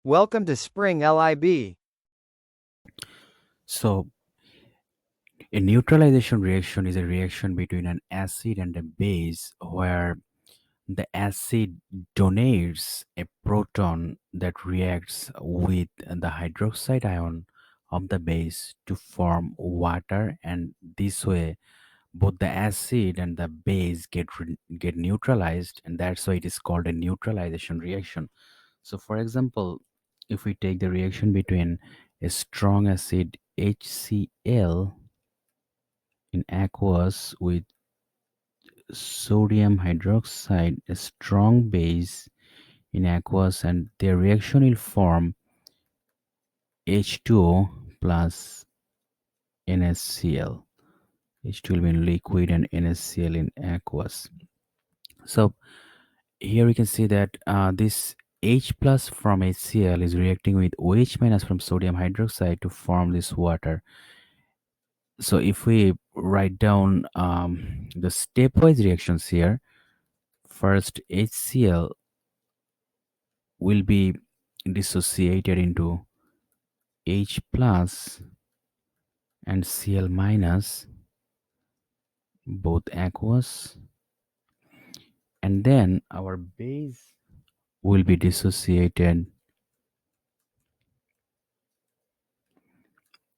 Welcome to Spring LIB. So, a neutralization reaction is a reaction between an acid and a base where the acid donates a proton that reacts with the hydroxide ion of the base to form water, and this way both the acid and the base get neutralized, and that's why it is called a neutralization reaction. So for example, if we take the reaction between a strong acid HCl in aqueous with sodium hydroxide, a strong base in aqueous, and their reaction will form H2O plus NaCl. H2 will be in liquid and NaCl in aqueous. So here we can see that this H plus from HCl is reacting with OH minus from sodium hydroxide to form this water. So if we write down the stepwise reactions here, first HCl will be dissociated into H plus and Cl minus, both aqueous, and then our base will be dissociated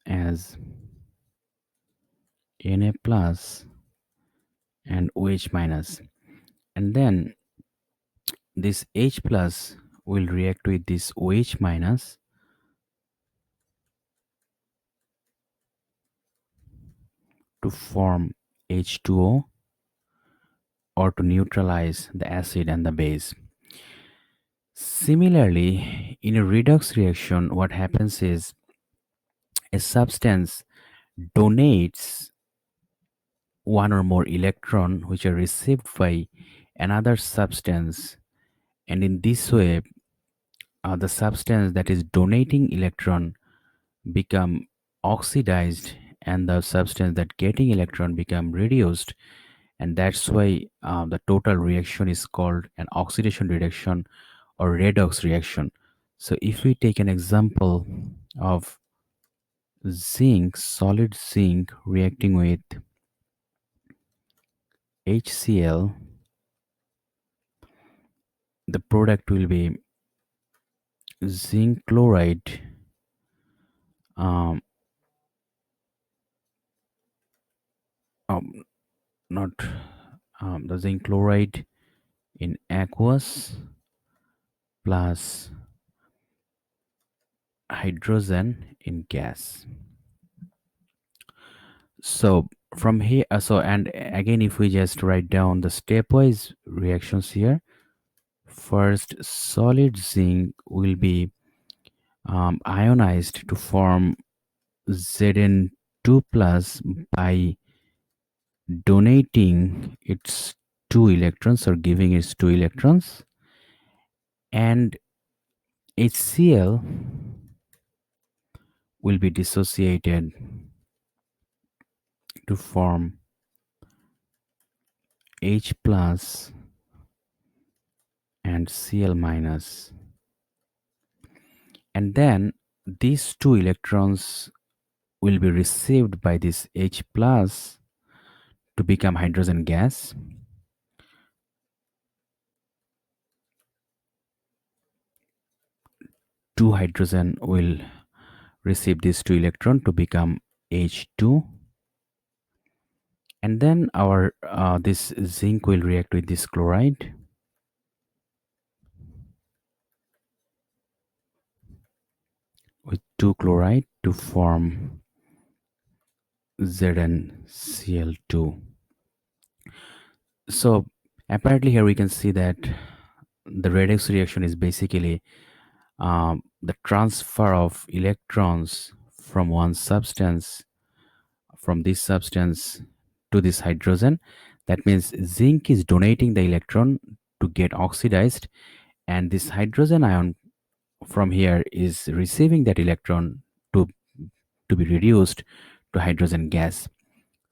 as Na plus and OH minus, and then this H plus will react with this OH minus to form H2O, or to neutralize the acid and the base. Similarly, in a redox reaction, what happens is a substance donates one or more electron which are received by another substance, and in this way the substance that is donating electron become oxidized, and the substance that getting electron become reduced, and that's why the total reaction is called an oxidation reduction or redox reaction. So if we take an example of solid zinc reacting with HCl, the product will be zinc chloride, um, um, not the zinc chloride in aqueous plus hydrogen in gas. So from here, and again, if we just write down the stepwise reactions here, first solid zinc will be ionized to form Zn2 plus by donating its two electrons or giving its two electrons, and HCl will be dissociated to form H plus and Cl minus, and then these two electrons will be received by this H plus to become hydrogen gas, two hydrogen will receive these two electron to become H2, and then our this zinc will react with this chloride with 2 chloride to form ZnCl2. So apparently here we can see that the redox reaction is basically the transfer of electrons from one substance, from this substance to this hydrogen. That means zinc is donating the electron to get oxidized, and this hydrogen ion from here is receiving that electron to be reduced to hydrogen gas.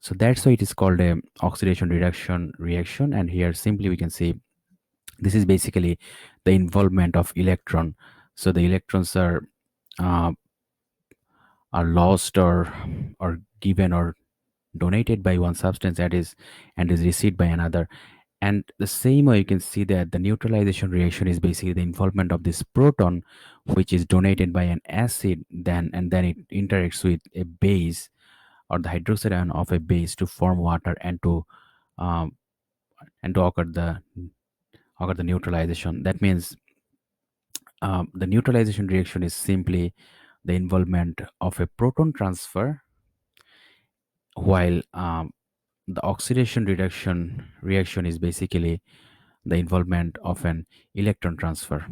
So that's why it is called a oxidation reduction reaction. And here simply we can see this is basically the involvement of electron. So the electrons uh, are lost or given or donated by one substance that is received by another. And the same way you can see that the neutralization reaction is basically the involvement of this proton, which is donated by an acid, then it interacts with a base or the hydroxide ion of a base to form water um, and to occur the neutralization. That means the neutralization reaction is simply the involvement of a proton transfer, while the oxidation reduction reaction is basically the involvement of an electron transfer.